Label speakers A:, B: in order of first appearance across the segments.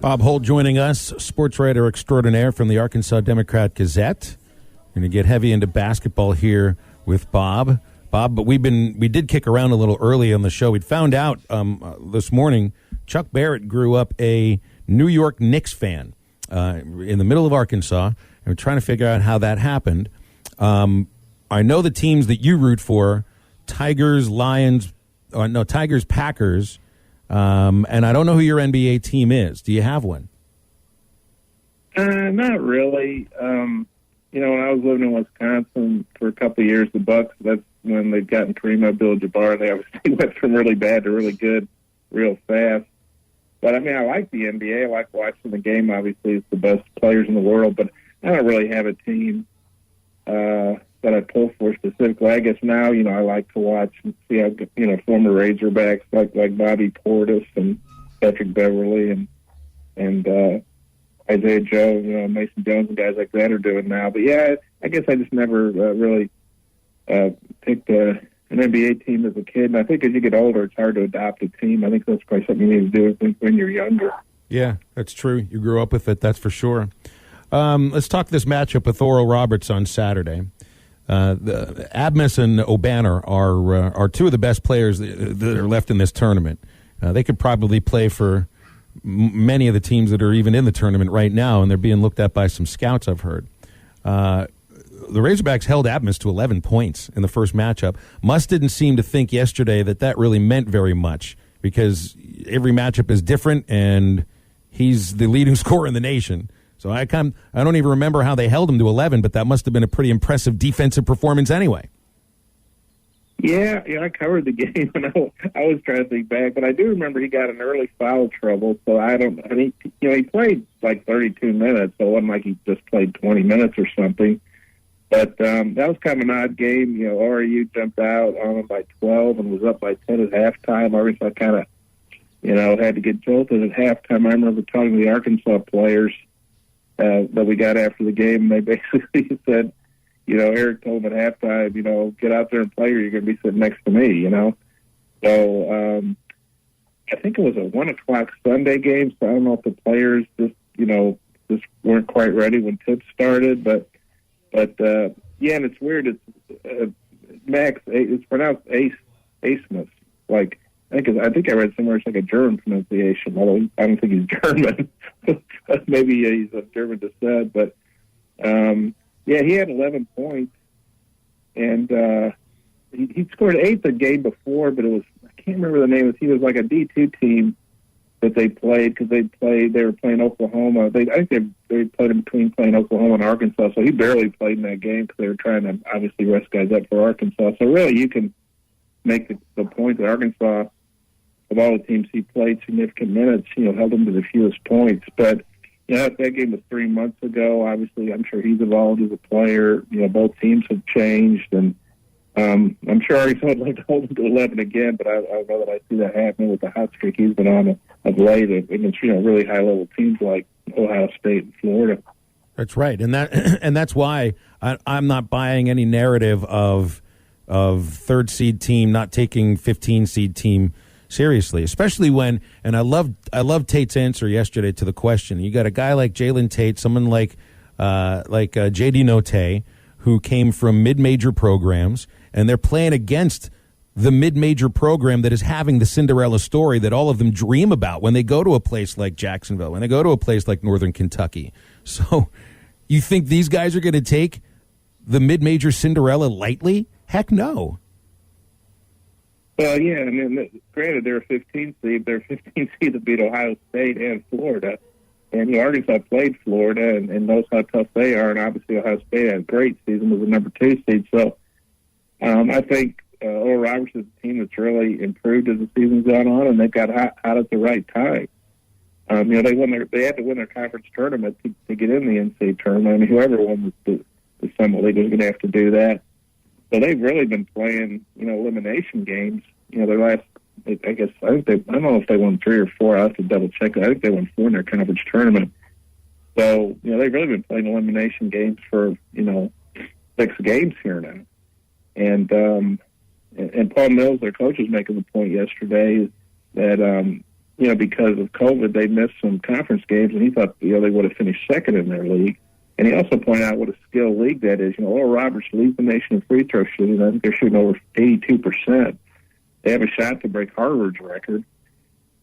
A: Bob Holt joining us, sports writer extraordinaire from the Arkansas Democrat-Gazette. We're going to get heavy into basketball here with Bob. Bob, but we did kick around a little early on the show. We'd found out this morning Chuck Barrett grew up a New York Knicks fan in the middle of Arkansas, and we're trying to figure out how that happened. I know the teams that you root for, Tigers, Packers, and I don't know who your NBA team is. Do you have one?
B: Not really. When I was living in Wisconsin for a couple of years, the Bucks, that's when they'd gotten Kareem Abdul-Jabbar. They obviously went from really bad to really good real fast. But, I like the NBA. I like watching the game. Obviously, it's the best players in the world. But I don't really have a team that I pull for specifically. I guess now, I like to watch and see how, former Razorbacks like Bobby Portis and Patrick Beverly and Isaiah Joe, Mason Jones and guys like that are doing now. But, yeah, I guess I just never really picked an NBA team as a kid. And I think as you get older, it's hard to adopt a team. I think that's probably something you need to do when you're younger. Yeah,
A: that's true. You grew up with it, that's for sure. Let's talk this matchup with Oral Roberts on Saturday. The Abmas and Obanor are two of the best players that are left in this tournament. They could probably play for many of the teams that are even in the tournament right now, and they're being looked at by some scouts, I've heard. The Razorbacks held Abmas to 11 points in the first matchup. Muss didn't seem to think yesterday that really meant very much because every matchup is different, and he's the leading scorer in the nation. So I don't even remember how they held him to 11, but that must have been a pretty impressive defensive performance anyway.
B: Yeah, I covered the game, and I was trying to think back, but I do remember he got in early foul trouble. So he played like 32 minutes, so it wasn't like he just played 20 minutes or something. But that was kind of an odd game. RU jumped out on him by 12 and was up by 10 at halftime. Arkansas kind of, had to get jolted at halftime. I remember talking to the Arkansas players that we got after the game, and they basically said, Eric told them at halftime, get out there and play or you're going to be sitting next to me, So I think it was a 1 o'clock Sunday game, so I don't know if the players just weren't quite ready when tips started. But yeah, and it's weird. It's Max, it's pronounced Asmus. Like, I think I read somewhere it's like a German pronunciation, although I don't think he's German. Maybe he's of German descent, but yeah, he had 11 points, and he scored 8 the game before, but I can't remember the name. He was like a D2 team that they played because they were playing Oklahoma. I think they played in between playing Oklahoma and Arkansas, so he barely played in that game because they were trying to obviously rest guys up for Arkansas. So really, you can make the point that Arkansas, of all the teams he played significant minutes, held them to the fewest points. But that game was 3 months ago. Obviously, I'm sure he's evolved as a player. Both teams have changed, and I'm sure Arkansas would like to hold him to 11 again. But I don't know that I see that happening with the hot streak he's been on of late against really high level teams like Ohio State and Florida.
A: That's right, and that's why I'm not buying any narrative of third seed team not taking 15 seed team seriously, especially when, and I love Tate's answer yesterday to the question. You got a guy like Jalen Tate, someone like J.D. Notae, who came from mid-major programs, and they're playing against the mid-major program that is having the Cinderella story that all of them dream about when they go to a place like Jacksonville, when they go to a place like Northern Kentucky. So you think these guys are going to take the mid-major Cinderella lightly? Heck no.
B: Well, yeah, granted, they're a 15 seed. They're a 15 seed that beat Ohio State and Florida. And Arkansas played Florida and knows how tough they are. And obviously, Ohio State had a great season, was the number 2 seed. So I think Oral Roberts is a team that's really improved as the season's gone on, and they've got hot at the right time. They had to win their conference tournament to get in the NCAA tournament. Whoever won the Summit League was going to have to do that. So they've really been playing, elimination games. Their last, I don't know if they won 3 or 4. I have to double check it. I think they won 4 in their conference tournament. So, they've really been playing elimination games for, 6 games here now. And Paul Mills, their coach, was making the point yesterday that, because of COVID, they missed some conference games, and he thought, they would have finished second in their league. And he also pointed out what a skilled league that is. Oral Roberts leads the nation in free throw shooting. I think they're shooting over 82%. They have a shot to break Harvard's record,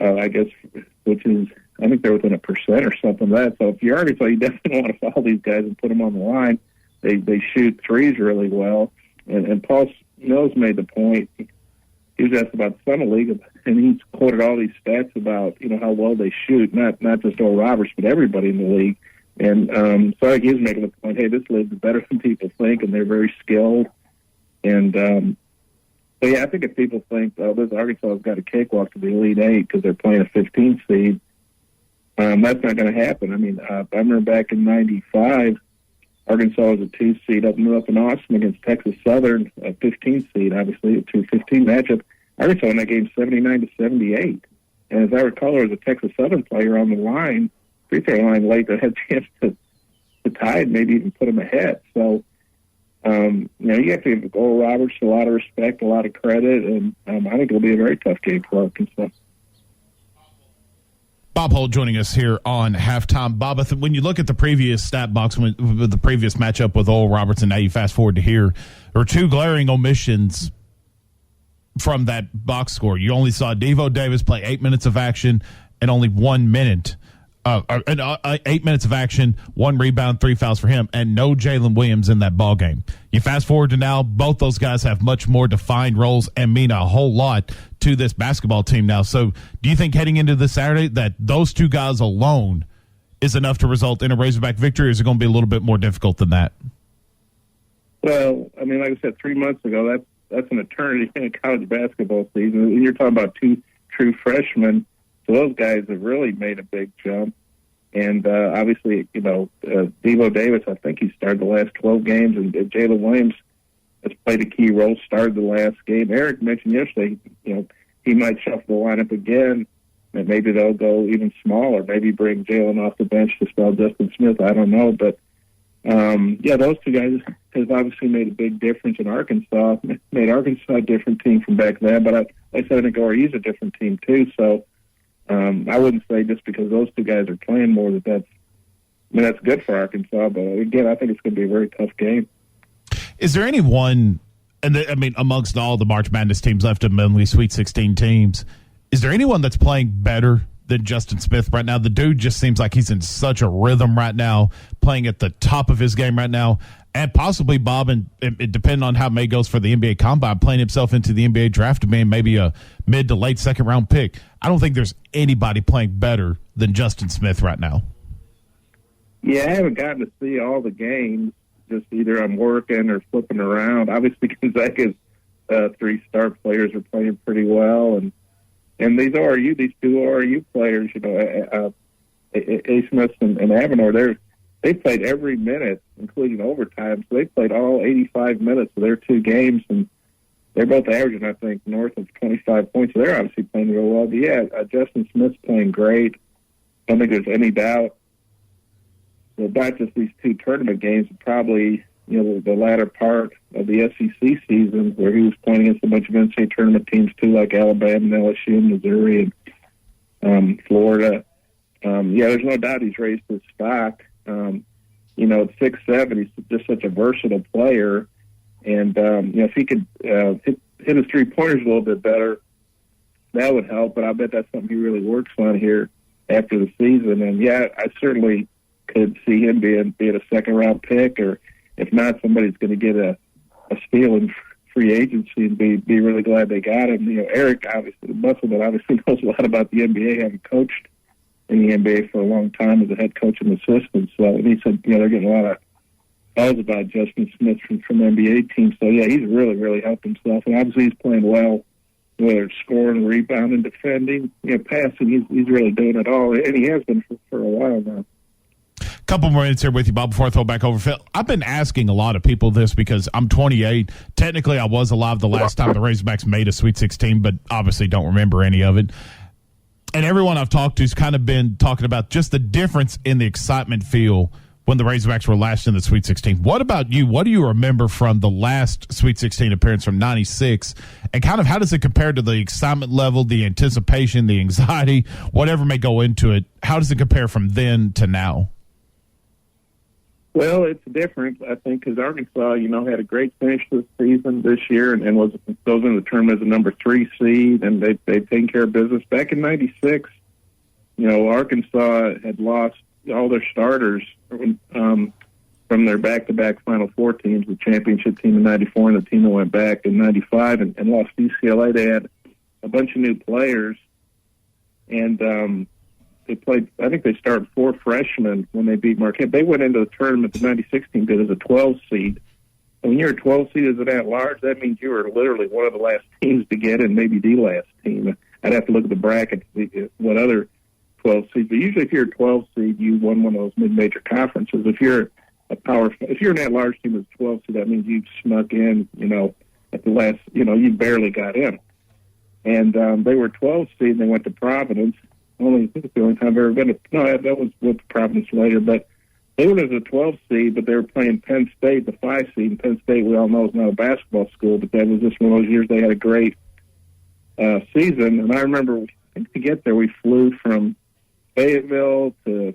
B: I guess, which is, I think they're within 1% or something of that. So if you're Arkansas, you definitely want to follow these guys and put them on the line. They shoot threes really well. And Paul Mills made the point. He was asked about the Summer League, and he quoted all these stats about, how well they shoot, not just Oral Roberts, but everybody in the league. And so I think he was making the point, hey, this league is better than people think, and they're very skilled. And, so, yeah, I think if people think, this Arkansas has got a cakewalk to the Elite Eight because they're playing a 15 seed, that's not going to happen. I mean, I remember back in 95, Arkansas was a 2 seed up in Austin against Texas Southern, a 15 seed, obviously, a 2-15 matchup. Arkansas in that game 79-78. And as I recall, there was a Texas Southern player on the line, free throw line late, that had a chance to tie it, maybe even put them ahead. So, you have to give Oral Roberts a lot of respect, a lot of credit, and I think it'll be a very tough game for Arkansas.
C: Bob Holt joining us here on Halftime. Bob, when you look at the previous stat box, with the previous matchup with Oral Roberts, and now you fast forward to here, there were 2 glaring omissions from that box score. You only saw Devo Davis play 8 minutes of action and only 1 minute. 8 minutes of action, 1 rebound, 3 fouls for him, and no Jalen Williams in that ball game. You fast forward to now, both those guys have much more defined roles and mean a whole lot to this basketball team now. So do you think heading into this Saturday that those 2 guys alone is enough to result in a Razorback victory, or is it going to be a little bit more difficult than that?
B: Well, I mean, like I said, 3 months ago, that's an eternity in a college basketball season. And you're talking about 2 true freshmen. So those guys have really made a big jump. And obviously, Devo Davis, I think he started the last 12 games, and Jalen Williams has played a key role, started the last game. Eric mentioned yesterday, he might shuffle the lineup again, and maybe they'll go even smaller, maybe bring Jalen off the bench to spell Justin Smith. I don't know. But, those 2 guys have obviously made a big difference in Arkansas, made Arkansas a different team from back then. But I said I think ORU's a different team, too. So, I wouldn't say just because those 2 guys are playing more that's good for Arkansas. But again, I think it's going to be a very tough game.
C: Is there anyone, amongst all the March Madness teams left in the Sweet 16 teams, is there anyone that's playing better than Justin Smith right now? The dude just seems like he's in such a rhythm right now, playing at the top of his game right now, and possibly, Bob, and depending on how May goes for the NBA Combine, playing himself into the NBA draft to being maybe a mid to late second-round pick. I don't think there's anybody playing better than Justin Smith right now.
B: Yeah, I haven't gotten to see all the games. Just either I'm working or flipping around. Obviously, Gonzaga's 3 star players are playing pretty well, and these 2 ORU players, A. Smith and Avenor, they played every minute, including overtime. So they played all 85 minutes of their 2 games, and they're both averaging, I think, north of 25 points. So they're obviously playing real well. But yeah, Justin Smith's playing great. I don't think there's any doubt. Not just these 2 tournament games, but probably the latter part of the SEC season, where he was playing against a bunch of NCAA tournament teams too, like Alabama and LSU and Missouri and Florida. There's no doubt he's raised his stock. At 6'7", he's just such a versatile player, and if he could hit his 3-pointers a little bit better, that would help. But I bet that's something he really works on here after the season. And I certainly could see him being a second-round pick, or if not, somebody's going to get a steal in free agency and be really glad they got him. Eric, obviously, Musselman obviously knows a lot about the NBA, having coached in the NBA for a long time as a head coach and assistant. So he said, they're getting a lot of buzz about Justin Smith from NBA teams. So he's really, really helped himself, and obviously he's playing well, whether it's scoring, rebounding, defending, passing. He's really doing it all, and he has been for a while now.
C: Couple more minutes here with you, Bob, before I throw back over. Phil, I've been asking a lot of people this because I'm 28. Technically, I was alive the last time the Razorbacks made a Sweet 16, but obviously don't remember any of it. And everyone I've talked to has kind of been talking about just the difference in the excitement feel when the Razorbacks were last in the Sweet 16. What about you? What do you remember from the last Sweet 16 appearance from 96? And kind of how does it compare to the excitement level, the anticipation, the anxiety, whatever may go into it? How does it compare from then to now?
B: Well, it's different, I think, because Arkansas, had a great finish this season this year and goes into the tournament as a number 3 seed, and they've taken care of business. Back in 96, Arkansas had lost all their starters from their back-to-back Final Four teams, the championship team in 94 and the team that went back in 95 and lost UCLA. They had a bunch of new players, and they played, I think they started 4 freshmen when they beat Marquette. They went into the tournament, the 96 team did, as a 12 seed. And when you're a 12 seed as an at-large, that means you were literally one of the last teams to get in, maybe the last team. I'd have to look at the bracket to see what other 12 seeds. But usually if you're a 12 seed, you won one of those mid-major conferences. If you're if you're an at-large team as a 12 seed, that means you've snuck in, at the last, you barely got in. And they were 12 seed, and they went to Providence. The only time I've ever been that was with Providence later, but they were as a 12 seed, but they were playing Penn State, the 5 seed. And Penn State, we all know, is not a basketball school, but that was just one of those years they had a great season. And I remember, to get there, we flew from Fayetteville to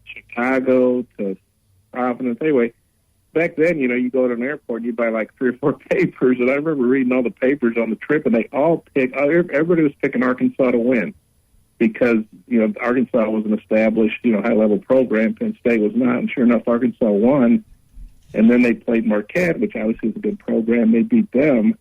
B: Chicago to Providence. Anyway, back then, you go to an airport and you buy like 3 or 4 papers, and I remember reading all the papers on the trip, and they all everybody was picking Arkansas to win. Because, Arkansas was an established, high-level program. Penn State was not. And sure enough, Arkansas won. And then they played Marquette, which obviously is a good program. They beat them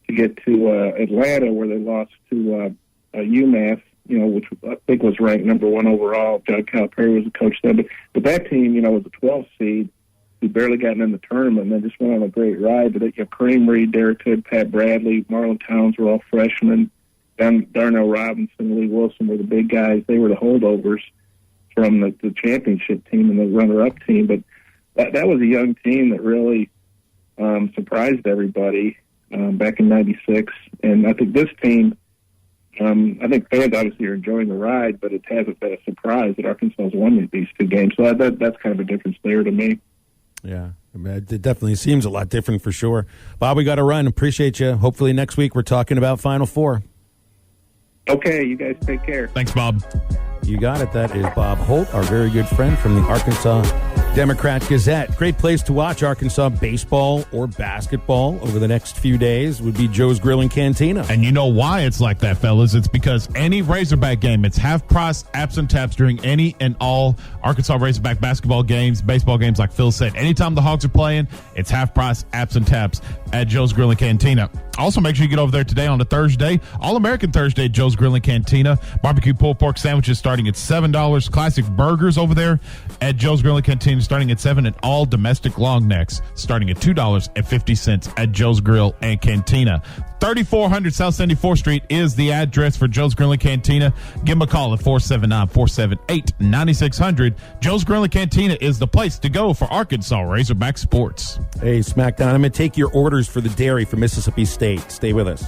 B: to get to Atlanta, where they lost to UMass, which I think was ranked number 1 overall. John Calipari was the coach then. But that team, was a 12 seed who barely gotten in the tournament, and then just went on a great ride. But Kareem Reed, Derek Hood, Pat Bradley, Marlon Towns were all freshmen. Darnell Robinson, Lee Wilson were the big guys. They were the holdovers from the championship team and the runner-up team. But that was a young team that really surprised everybody back in 96. And I think this team, I think fans obviously are enjoying the ride, but it hasn't been a surprise that Arkansas has won these 2 games. So that's kind of a difference there to me.
A: Yeah, it definitely seems a lot different for sure. Bob, we got to run. Appreciate you. Hopefully next week we're talking about Final Four.
B: Okay, you guys take care.
C: Thanks, Bob.
A: You got it. That is Bob Holt, our very good friend from the Arkansas Democrat-Gazette. Great place to watch Arkansas baseball or basketball over the next few days would be Joe's Grill and Cantina.
C: And you know why it's like that, fellas. It's because any Razorback game, it's half price, apps and taps during any and all Arkansas Razorback basketball games, baseball games, like Phil said. Anytime the Hogs are playing, it's half price, apps and taps at Joe's Grill and Cantina. Also, make sure you get over there today on a Thursday, All-American Thursday at Joe's Grill and Cantina. Barbecue pulled pork sandwiches starting at $7. Classic burgers over there at Joe's Grill and Cantina starting at $7, and all domestic long necks starting at $2.50 at Joe's Grill and Cantina. 3400 South 74th Street is the address for Joe's Grill and Cantina. Give them a call at 479-478-9600. Joe's Grill and Cantina is the place to go for Arkansas Razorback sports.
A: Hey, SmackDown, I'm going to take your orders for the dairy for Mississippi State. Stay with us.